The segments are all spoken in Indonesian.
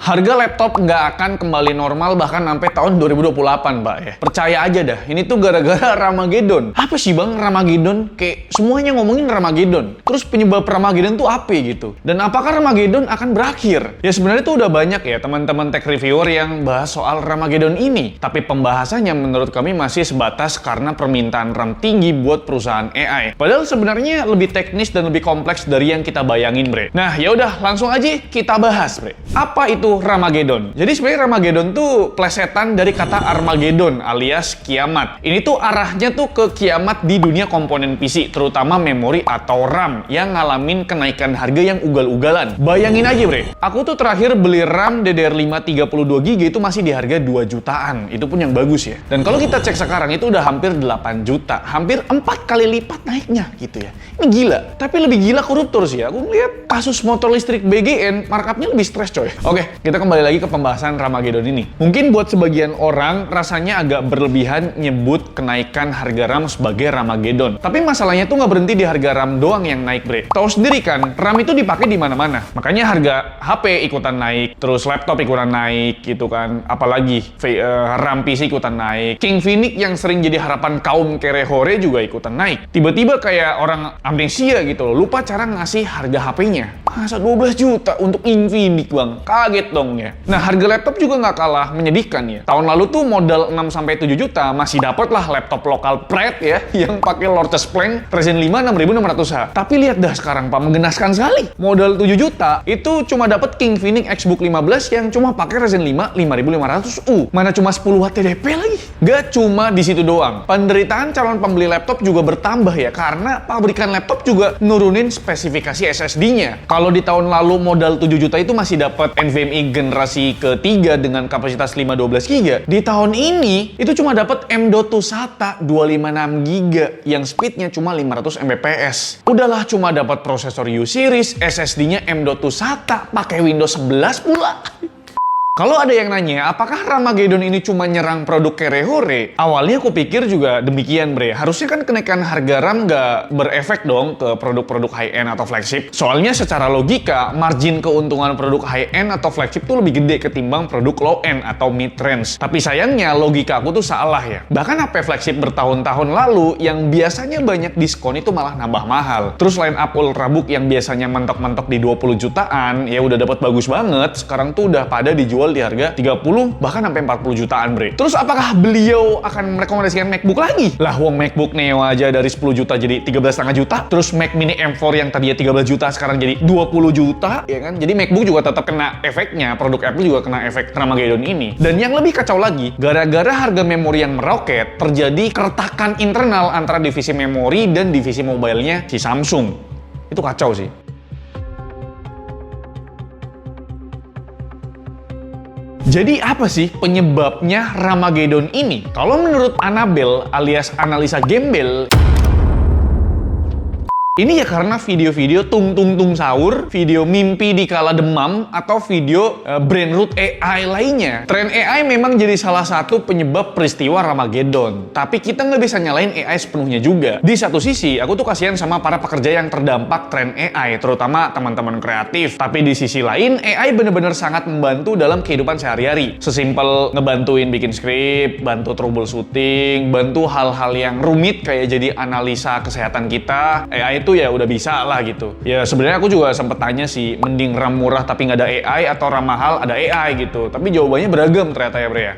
Harga laptop nggak akan kembali normal bahkan sampai tahun 2028, Pak ya. Percaya aja dah, ini tuh gara-gara Ramageddon. Apa sih Bang Ramageddon? Kayak semuanya ngomongin Ramageddon. Terus penyebab Ramageddon tuh apa gitu? Dan apakah Ramageddon akan berakhir? Ya sebenarnya tuh udah banyak ya teman-teman tech reviewer yang bahas soal Ramageddon ini. Tapi pembahasannya menurut kami masih sebatas karena permintaan RAM tinggi buat perusahaan AI. Padahal sebenarnya lebih teknis dan lebih kompleks dari yang kita bayangin, Bre. Nah, ya udah langsung aja kita bahas, Bre. Apa itu Ramageddon? Jadi sebenarnya Ramageddon tuh plesetan dari kata Armageddon alias kiamat. Ini tuh arahnya tuh ke kiamat di dunia komponen PC, terutama memori atau RAM yang ngalamin kenaikan harga yang ugal-ugalan. Bayangin aja, Bre. Aku tuh terakhir beli RAM DDR5 32GB itu masih di harga 2 jutaan. Itu pun yang bagus ya. Dan kalau kita cek sekarang itu udah hampir 8 juta. Hampir 4 kali lipat naiknya gitu ya. Ini gila. Tapi lebih gila koruptor sih. Aku ngeliat kasus motor listrik BGN, markupnya lebih stres coy. Oke, kita kembali lagi ke pembahasan Ramageddon ini. Mungkin buat sebagian orang rasanya agak berlebihan nyebut kenaikan harga RAM sebagai Ramageddon. Tapi masalahnya tuh nggak berhenti di harga RAM doang yang naik, Bre. Tahu sendiri kan, RAM itu dipakai di mana-mana. Makanya harga HP ikutan naik, terus laptop ikutan naik gitu kan. Apalagi RAM PC ikutan naik. King Phoenix yang sering jadi harapan kaum kerehore juga ikutan naik. Tiba-tiba kayak orang amnesia gitu loh, lupa cara ngasih harga HP-nya. Masa 12 juta untuk Infinix, Bang? Kaget dong ya. Nah, harga laptop juga nggak kalah menyedihkan ya. Tahun lalu tuh modal 6-7 juta masih dapet lah laptop lokal Pret ya, yang pakai Lortes Plank Ryzen 5 6600H. Tapi lihat dah sekarang, Pak, menggenaskan sekali. Modal 7 juta itu cuma dapet King Phoenix Xbook 15 yang cuma pakai Ryzen 5 5500U. Mana cuma 10 Watt TDP lagi. Gak cuma di situ doang. Penderitaan calon pembeli laptop juga bertambah ya, karena pabrikan laptop juga nurunin spesifikasi SSD-nya. Kalau di tahun lalu modal 7 juta itu masih dapat NVMe generasi ketiga dengan kapasitas 512GB. Di tahun ini itu cuma dapat M.2 SATA 256GB yang speednya cuma 500 Mbps. Udahlah cuma dapat prosesor U-series, SSD-nya M.2 SATA pakai Windows 11 pula. Kalau ada yang nanya, apakah Ramageddon ini cuma nyerang produk kerehore? Awalnya aku pikir juga demikian, Bre. Harusnya kan kenaikan harga RAM nggak berefek dong ke produk-produk high-end atau flagship. Soalnya secara logika, margin keuntungan produk high-end atau flagship tuh lebih gede ketimbang produk low-end atau mid-range. Tapi sayangnya logika aku tuh salah ya. Bahkan HP flagship bertahun-tahun lalu yang biasanya banyak diskon itu malah nambah mahal. Terus line up Ultrabook yang biasanya mentok-mentok di 20 jutaan, ya udah dapat bagus banget. Sekarang tuh udah pada dijual di harga 30 bahkan sampai 40 jutaan, Bre. Terus apakah beliau akan merekomendasikan MacBook lagi? Lah wong MacBook Neo aja dari 10 juta jadi 13,5 juta. Terus Mac Mini M4 yang tadinya 13 juta sekarang jadi 20 juta, ya kan? Jadi MacBook juga tetap kena efeknya, produk Apple juga kena efek Ramageddon ini. Dan yang lebih kacau lagi, gara-gara harga memori yang meroket, terjadi keretakan internal antara divisi memori dan divisi mobilenya si Samsung. Itu kacau sih. Jadi apa sih penyebabnya Ramageddon ini? Kalau menurut Anabel alias analisa gembel, ini ya karena video-video tung-tung-tung sahur, video mimpi di kala demam, atau video brain root AI lainnya. Tren AI memang jadi salah satu penyebab peristiwa Ramageddon. Tapi kita nggak bisa nyalain AI sepenuhnya juga. Di satu sisi, aku tuh kasihan sama para pekerja yang terdampak tren AI, terutama teman-teman kreatif. Tapi di sisi lain, AI bener-bener sangat membantu dalam kehidupan sehari-hari. Sesimpel ngebantuin bikin skrip, bantu troubleshooting, bantu hal-hal yang rumit kayak jadi analisa kesehatan kita. AI itu ya udah bisa lah gitu. Ya sebenarnya aku juga sempet tanya sih, mending RAM murah tapi nggak ada AI atau RAM mahal ada AI gitu. Tapi jawabannya beragam ternyata ya, Bre ya.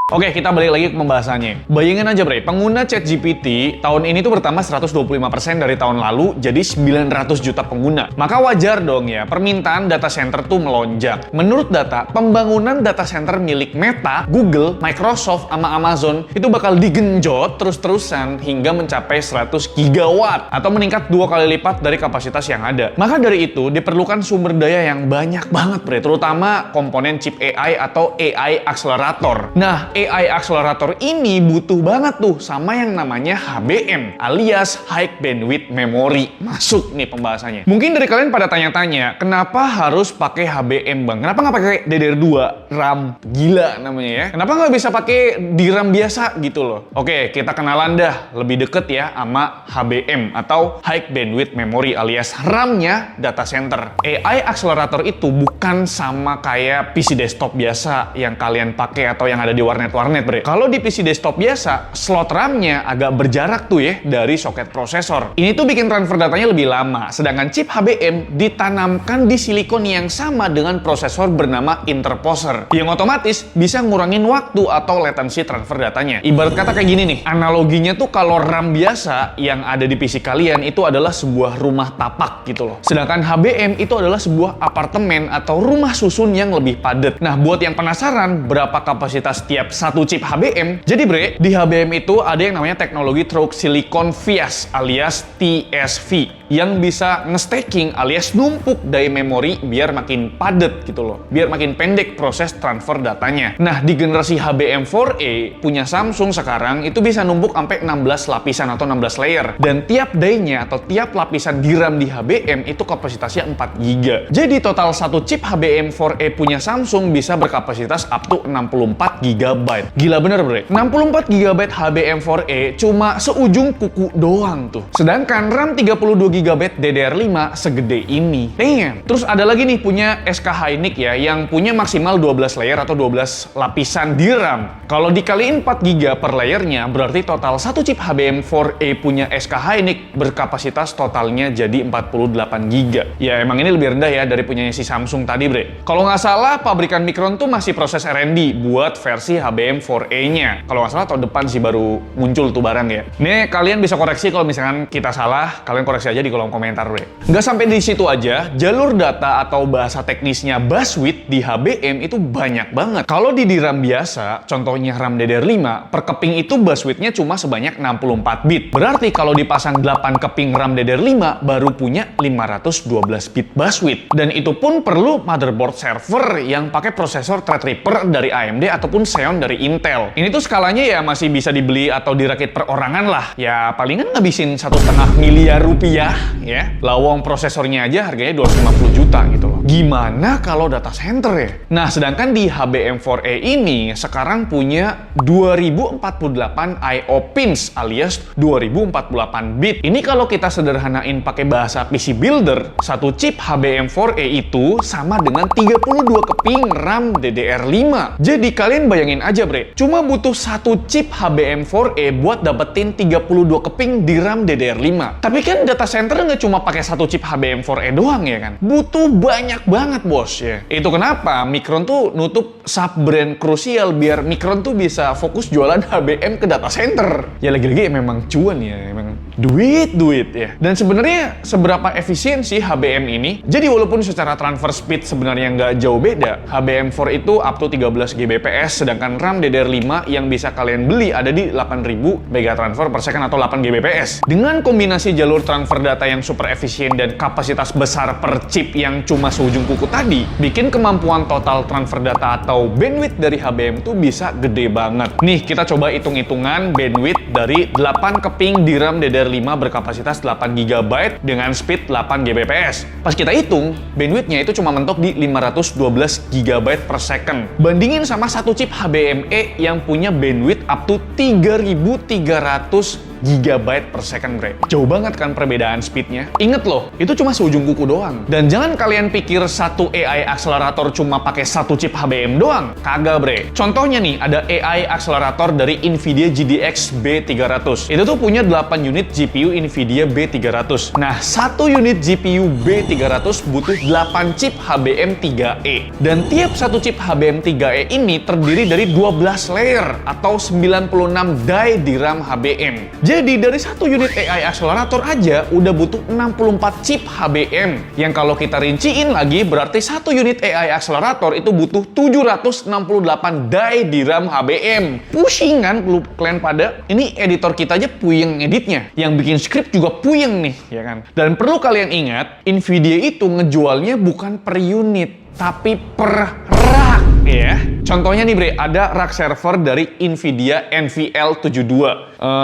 Oke, kita balik lagi ke pembahasannya. Bayangin aja, Bre, pengguna ChatGPT tahun ini tuh bertambah 125% dari tahun lalu, jadi 900 juta pengguna. Maka wajar dong ya, permintaan data center tuh melonjak. Menurut data, pembangunan data center milik Meta, Google, Microsoft, sama Amazon itu bakal digenjot terus-terusan hingga mencapai 100 gigawatt atau meningkat 2 kali lipat dari kapasitas yang ada. Maka dari itu, diperlukan sumber daya yang banyak banget, Bre, terutama komponen chip AI atau AI accelerator. Nah, AI accelerator ini butuh banget tuh sama yang namanya HBM alias High Bandwidth Memory. Masuk nih pembahasannya. Mungkin dari kalian pada tanya-tanya, kenapa harus pakai HBM bang? Kenapa nggak pakai DDR2 RAM? Gila namanya ya. Kenapa nggak bisa pakai DRAM biasa gitu loh? Oke, kita kenalan dah lebih deket ya sama HBM atau High Bandwidth Memory alias RAM-nya data center. AI accelerator itu bukan sama kayak PC desktop biasa yang kalian pakai atau yang ada di warnet-warnet, bre. Kalau di PC desktop biasa, slot RAM-nya agak berjarak tuh ya dari soket prosesor. Ini tuh bikin transfer datanya lebih lama, sedangkan chip HBM ditanamkan di silikon yang sama dengan prosesor bernama interposer, yang otomatis bisa ngurangin waktu atau latency transfer datanya. Ibarat kata kayak gini nih, analoginya tuh kalau RAM biasa yang ada di PC kalian itu adalah sebuah rumah tapak gitu loh. Sedangkan HBM itu adalah sebuah apartemen atau rumah susun yang lebih padat. Nah, buat yang penasaran berapa kapasitas tiap satu chip HBM, jadi bre, di HBM itu ada yang namanya teknologi Through Silicon Vias alias TSV yang bisa nge-stacking alias numpuk daya memori biar makin padat gitu loh, biar makin pendek proses transfer datanya. Nah, di generasi HBM4E punya Samsung sekarang itu bisa numpuk sampai 16 lapisan atau 16 layer, dan tiap die-nya atau tiap lapisan DRAM di HBM itu kapasitasnya 4 GB. Jadi total satu chip HBM4E punya Samsung bisa berkapasitas up to 64 GB. Gila bener bre, 64 GB HBM4E cuma seujung kuku doang tuh. Sedangkan RAM 32 GB DDR5 segede ini. Damn. Terus ada lagi nih punya SK Hynix ya yang punya maksimal 12 layer atau 12 lapisan DRAM. Kalau dikaliin 4 GB per layernya berarti total satu chip HBM4E punya SK Hynix berkapasitas totalnya jadi 48 GB. Ya emang ini lebih rendah ya dari punyanya si Samsung tadi bre. Kalau nggak salah pabrikan Micron tuh masih proses R&D buat versi HBM4E-nya. Kalau nggak salah tahun depan sih baru muncul tuh barang ya. Nih kalian bisa koreksi kalau misalkan kita salah, kalian koreksi aja di kolom komentar bre. Nggak sampai di situ aja, jalur data atau bahasa teknisnya buswidth di HBM itu banyak banget. Kalau di DRAM biasa, contohnya RAM DDR5, per keping itu buswidth-nya cuma sebanyak 64 bit. Berarti kalau dipasang 8 keping RAM DDR5 baru punya 512 bit buswidth. Dan itu pun perlu motherboard server yang pakai prosesor Threadripper dari AMD ataupun Xeon dari Intel. Ini tuh skalanya ya masih bisa dibeli atau dirakit perorangan lah. Ya palingan ngabisin 1,5 miliar rupiah ya. Lawang prosesornya aja harganya 250 juta gitu loh. Gimana kalau data center ya? Nah, sedangkan di HBM4E ini sekarang punya 2048 I/O pins alias 2048 bit. Ini kalau kita sederhanain pakai bahasa PC Builder, satu chip HBM4E itu sama dengan 32 keping RAM DDR5. Jadi kalian bayangin aja bre, cuma butuh satu chip HBM4E buat dapetin 32 keping di RAM DDR5. Tapi kan data center nggak cuma pakai satu chip HBM4E doang ya kan? Butuh banyak banget bos ya. Itu kenapa Micron tuh nutup sub-brand krusial biar Micron tuh bisa fokus jualan HBM ke data center. Ya lagi-lagi memang cuan ya, memang duit ya. Dan sebenarnya seberapa efisien sih HBM ini? Jadi walaupun secara transfer speed sebenarnya nggak jauh beda, HBM4 itu up to 13 Gbps, sedangkan RAM DDR5 yang bisa kalian beli ada di 8000 mega transfer per second atau 8 Gbps. Dengan kombinasi jalur transfer data yang super efisien dan kapasitas besar per chip yang cuma seujung kuku tadi, bikin kemampuan total transfer data atau bandwidth dari HBM tuh bisa gede banget. Nih, kita coba hitung-hitungan bandwidth dari 8 keping DRAM DDR5 berkapasitas 8 GB dengan speed 8 Gbps. Pas kita hitung, bandwidthnya itu cuma mentok di 512 GB per second. Bandingin sama satu chip HBME yang punya bandwidth up to 3300 GB per second bre. Jauh banget kan perbedaan speednya. Ingat loh, itu cuma seujung kuku doang. Dan jangan kalian pikir satu AI accelerator cuma pakai satu chip HBM doang. Kagak bre. Contohnya nih, ada AI accelerator dari Nvidia GDX B300. Itu tuh punya 8 unit GPU Nvidia B300. Nah, satu unit GPU B300 butuh 8 chip HBM3E. Dan tiap satu chip HBM3E ini terdiri dari 12 layer atau 96 die DRAM HBM. Jadi dari satu unit AI accelerator aja udah butuh 64 chip HBM. Yang kalau kita rinciin lagi berarti satu unit AI accelerator itu butuh 768 die DRAM HBM. Pusing kan kalian pada? Ini editor kita aja puyeng editnya. Yang bikin script juga puyeng nih, ya kan? Dan perlu kalian ingat, Nvidia itu ngejualnya bukan per unit, tapi per rak ya. Contohnya nih bre, ada rak server dari Nvidia NVL72.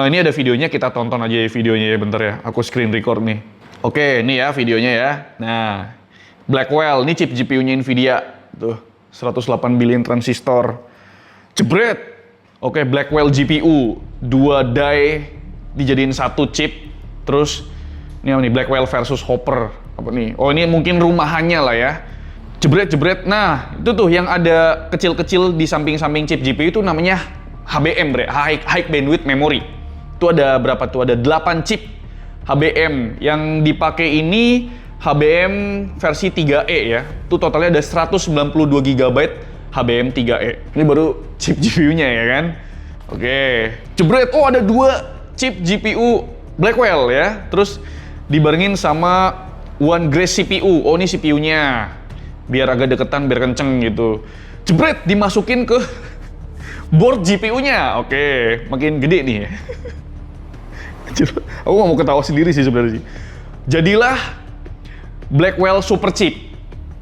Ini ada videonya, kita tonton aja ya videonya ya, bentar ya. Aku screen record nih. Oke, ini ya videonya ya. Nah, Blackwell, ini chip GPU-nya Nvidia. Tuh, 108 billion transistor. Jebret. Oke, Blackwell GPU, 2 die dijadiin satu chip. Terus ini apa nih, Blackwell versus Hopper. Apa nih? Oh, ini mungkin rumahannya lah ya. Jebret. Nah, itu tuh yang ada kecil-kecil di samping-samping chip GPU itu namanya HBM, bre. High Bandwidth Memory. Itu ada berapa tuh? Ada 8 chip HBM. Yang dipakai ini HBM versi 3E ya. Itu totalnya ada 192 GB HBM 3E. Ini baru chip GPU-nya ya kan. Oke. Jebret. Oh, ada 2 chip GPU Blackwell ya. Terus dibarengin sama One Grace CPU. Oh, ini CPU-nya. Biar agak deketan, biar kenceng gitu. Jebret, dimasukin ke board GPU-nya. Oke, makin gede nih ya. Aku nggak mau ketawa sendiri sih sebenarnya. Jadilah Blackwell Super Chip.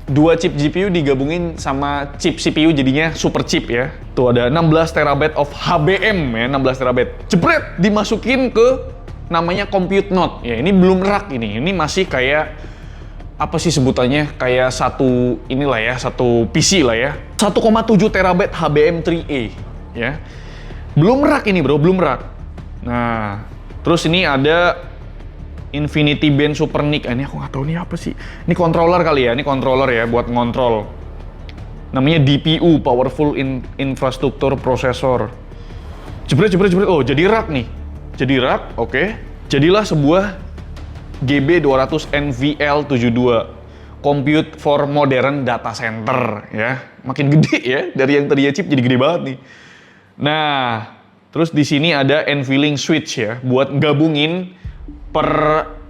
2 chip GPU digabungin sama chip CPU jadinya super chip ya. Tuh ada 16 TB of HBM ya, 16 TB. Jebret, dimasukin ke namanya compute node. Ya, ini belum rak ini. Ini masih kayak apa sih sebutannya, kayak satu inilah ya, satu PC lah ya. 1,7 TB HBM 3E ya. Belum rak ini bro, belum rak. Nah, terus ini ada Infinity Band Super NIC. Ini aku nggak tahu ini apa sih. Ini controller kali ya, ini controller ya buat ngontrol. Namanya DPU, Powerful Infrastructure Processor. Jebret. Oh, jadi rak nih. Jadi rak, oke. Jadilah sebuah GB200 NVL72 Compute for Modern Data Center ya. Makin gede ya, dari yang tadinya chip jadi gede banget nih. Nah, terus di sini ada NVLink switch ya, buat gabungin per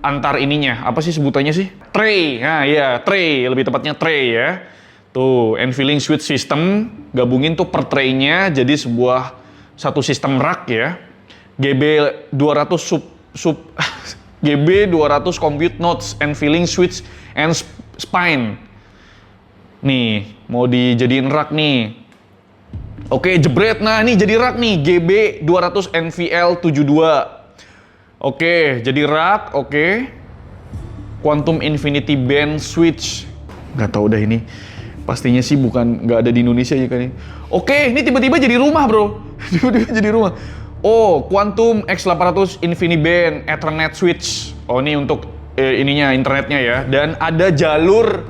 antar ininya. Apa sih sebutannya sih? Tray. Nah, ya, tray, lebih tepatnya tray ya. Tuh, NVLink switch system gabungin tuh per tray-nya jadi sebuah satu sistem rack ya. GB200 GB200 Compute Nodes, NVLink Switch and Spine. Nih, mau dijadiin rak nih. Oke, jebret. Nah, ini jadi rak nih, GB200 NVL72. Oke, jadi rak, oke. Quantum Infinity Band Switch. Nggak tahu dah ini. Pastinya sih nggak ada di Indonesia ya kan ini. Oke, ini tiba-tiba jadi rumah, bro. Tiba-tiba jadi rumah. Oh, Quantum X800 InfiniBand Ethernet Switch. Oh, ini untuk ininya, internetnya ya. Dan ada jalur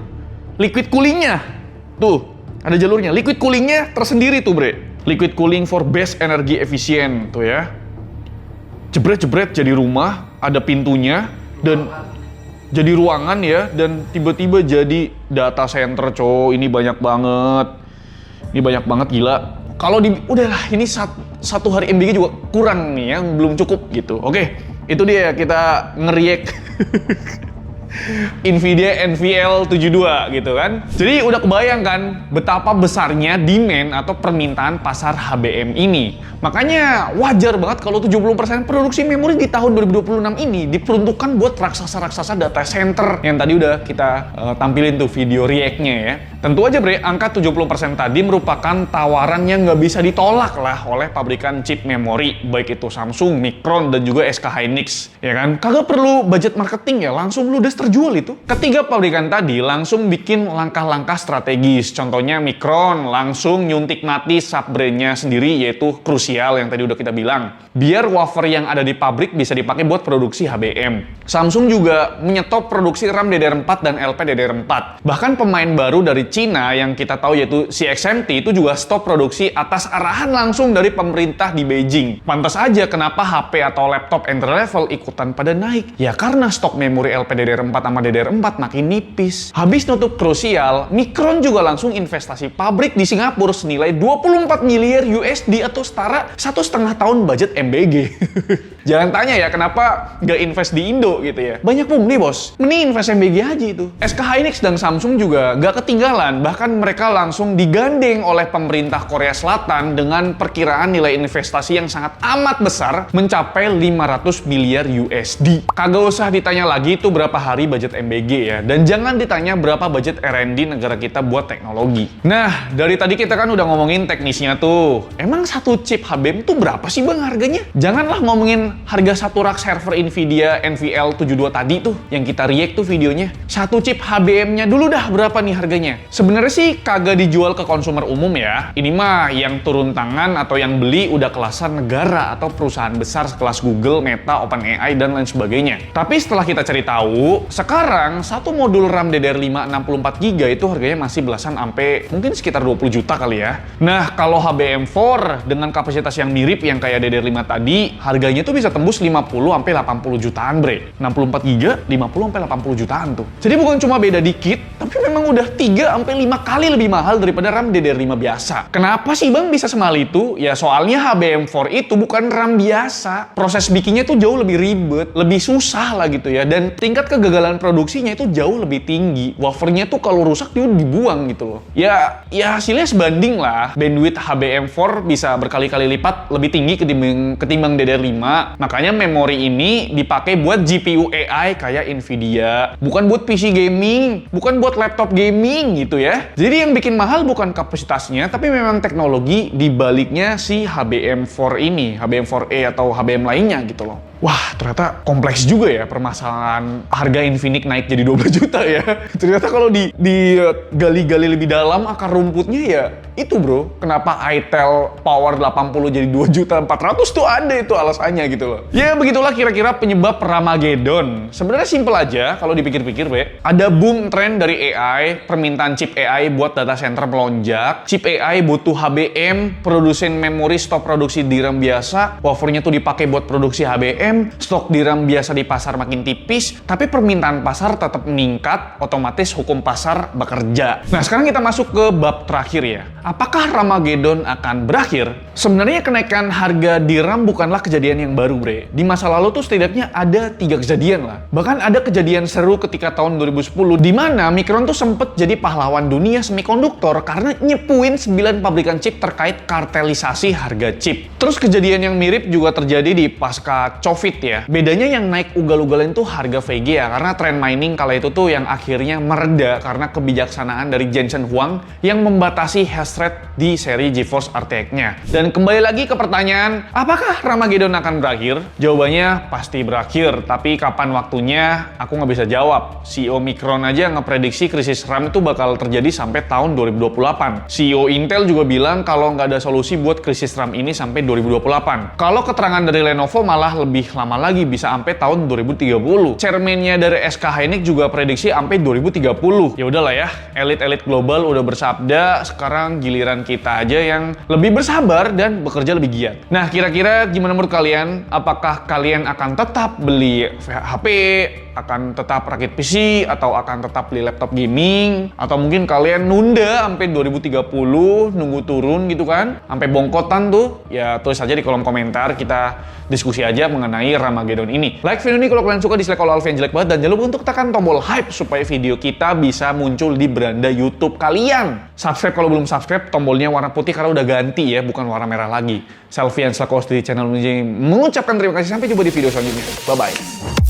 liquid coolingnya. Tuh, ada jalurnya. Liquid coolingnya tersendiri tuh, bre. Liquid cooling for best energy efficient. Tuh ya. Jebret, jadi rumah, ada pintunya, dan jadi ruangan ya. Dan tiba-tiba jadi data center, cow. Ini banyak banget. Ini banyak banget, gila. Kalau udahlah, ini satu hari MBG juga kurang nih ya, belum cukup gitu. Oke, itu dia kita ngeriak Nvidia NVL72 gitu kan. Jadi udah kebayang kan betapa besarnya demand atau permintaan pasar HBM ini. Makanya wajar banget kalau 70% produksi memori di tahun 2026 ini diperuntukkan buat raksasa-raksasa data center yang tadi udah kita tampilin tuh video react-nya ya. Tentu aja bre, angka 70% tadi merupakan tawaran yang nggak bisa ditolak lah oleh pabrikan chip memori, baik itu Samsung, Micron, dan juga SK Hynix, ya kan? Kagak perlu budget marketing ya, langsung ludes terjual itu. Ketiga pabrikan tadi langsung bikin langkah-langkah strategis. Contohnya Micron langsung nyuntik mati sub-brand-nya sendiri, yaitu Crucial yang tadi udah kita bilang. Biar wafer yang ada di pabrik bisa dipakai buat produksi HBM. Samsung juga menyetop produksi RAM DDR4 dan LPDDR4. Bahkan pemain baru dari Cina yang kita tahu yaitu CXMT itu juga stop produksi atas arahan langsung dari pemerintah di Beijing. Pantas aja kenapa HP atau laptop entry level ikutan pada naik. Ya karena stok memori LPDDR4 sama DDR4 makin nipis. Habis nutup Crucial, Micron juga langsung investasi pabrik di Singapura senilai 24 miliar USD atau setara 1,5 tahun budget MBG. Jangan tanya ya kenapa nggak invest di Indo gitu ya. Banyak nih bos, mending invest MBG aja itu. SK Hynix dan Samsung juga nggak ketinggalan, bahkan mereka langsung digandeng oleh pemerintah Korea Selatan dengan perkiraan nilai investasi yang sangat amat besar mencapai 500 miliar USD. Kagak usah ditanya lagi itu berapa hari kali budget MBG ya. Dan jangan ditanya berapa budget R&D negara kita buat teknologi. Nah, dari tadi kita kan udah ngomongin teknisnya tuh. Emang satu chip HBM tuh berapa sih bang harganya? Janganlah ngomongin harga satu rak server Nvidia NVL72 tadi tuh, yang kita react tuh videonya. Satu chip HBM-nya dulu dah berapa nih harganya? Sebenarnya sih kagak dijual ke konsumer umum ya. Ini mah yang turun tangan atau yang beli udah kelasan negara atau perusahaan besar sekelas Google, Meta, OpenAI, dan lain sebagainya. Tapi setelah kita cari tahu, sekarang satu modul RAM DDR5 64GB itu harganya masih belasan sampai mungkin sekitar 20 juta kali ya. Nah, kalau HBM4 dengan kapasitas yang mirip yang kayak DDR5 tadi, harganya tuh bisa tembus 50 sampai 80 jutaan, bre. 64GB 50 sampai 80 jutaan tuh. Jadi bukan cuma beda dikit, tapi memang udah 3 sampai 5 kali lebih mahal daripada RAM DDR5 biasa. Kenapa sih Bang bisa semahal itu? Ya soalnya HBM4 itu bukan RAM biasa. Proses bikinnya tuh jauh lebih ribet, lebih susah lah gitu ya. Dan tingkat kegagalan produksinya itu jauh lebih tinggi. Wafernya tuh kalau rusak dia dibuang gitu loh. Ya hasilnya sebanding lah. Bandwidth HBM4 bisa berkali-kali lipat lebih tinggi ketimbang DDR5. Makanya memori ini dipakai buat GPU AI kayak Nvidia. Bukan buat PC gaming, bukan buat laptop gaming gitu ya. Jadi yang bikin mahal bukan kapasitasnya, tapi memang teknologi di baliknya si HBM4 ini, HBM4E atau HBM lainnya gitu loh. Wah, ternyata kompleks juga ya permasalahan harga Infinix naik jadi 12 juta ya. Ternyata kalau digali-gali lebih dalam akar rumputnya ya itu bro. Kenapa itel power 80 jadi 2 juta 400 tuh ada itu alasannya gitu loh. Ya begitulah kira-kira penyebab Ramageddon. Sebenarnya simple aja kalau dipikir-pikir be. Ada boom trend dari AI, permintaan chip AI buat data center melonjak. Chip AI butuh HBM, produsen memori stop produksi DRAM biasa, wafernya tuh dipakai buat produksi HBM. Stok DRAM biasa di pasar makin tipis, tapi permintaan pasar tetap meningkat, otomatis hukum pasar bekerja. Nah, sekarang kita masuk ke bab terakhir ya. Apakah Ramageddon akan berakhir? Sebenarnya kenaikan harga DRAM bukanlah kejadian yang baru, bre. Di masa lalu tuh setidaknya ada 3 kejadian lah. Bahkan ada kejadian seru ketika tahun 2010, di mana Micron tuh sempet jadi pahlawan dunia semikonduktor karena nyepuin 9 pabrikan chip terkait kartelisasi harga chip. Terus kejadian yang mirip juga terjadi di pasca COVID ya. Bedanya yang naik ugal-ugalan tuh harga VGA karena tren mining kala itu tuh yang akhirnya mereda karena kebijaksanaan dari Jensen Huang yang membatasi hash rate di seri GeForce RTX-nya. Dan kembali lagi ke pertanyaan, apakah Ramageddon akan berakhir? Jawabannya pasti berakhir, tapi kapan waktunya aku nggak bisa jawab. CEO Micron aja ngeprediksi krisis RAM itu bakal terjadi sampai tahun 2028. CEO Intel juga bilang kalau nggak ada solusi buat krisis RAM ini sampai 2028. Kalau keterangan dari Lenovo malah lebih lama lagi, bisa sampai tahun 2030. Chairman-nya dari SK Hynix juga prediksi sampai 2030. Ya udahlah ya, elit-elit global udah bersabda, sekarang giliran kita aja yang lebih bersabar dan bekerja lebih giat. Nah, kira-kira gimana menurut kalian? Apakah kalian akan tetap beli HP, akan tetap rakit PC, atau akan tetap beli laptop gaming, atau mungkin kalian nunda sampai 2030 nunggu turun gitu kan, sampai bongkotan tuh? Ya tulis aja di kolom komentar, kita diskusi aja mengenai Ramageddon ini. Like video ini kalau kalian suka, dislike kalau Alvin jelek banget, dan jangan lupa untuk tekan tombol hype supaya video kita bisa muncul di beranda YouTube kalian. Subscribe kalau belum subscribe, tombolnya warna putih karena udah ganti ya, bukan warna merah lagi. Selfie and Slakos di channel ini mengucapkan terima kasih, sampai jumpa di video selanjutnya. Bye bye.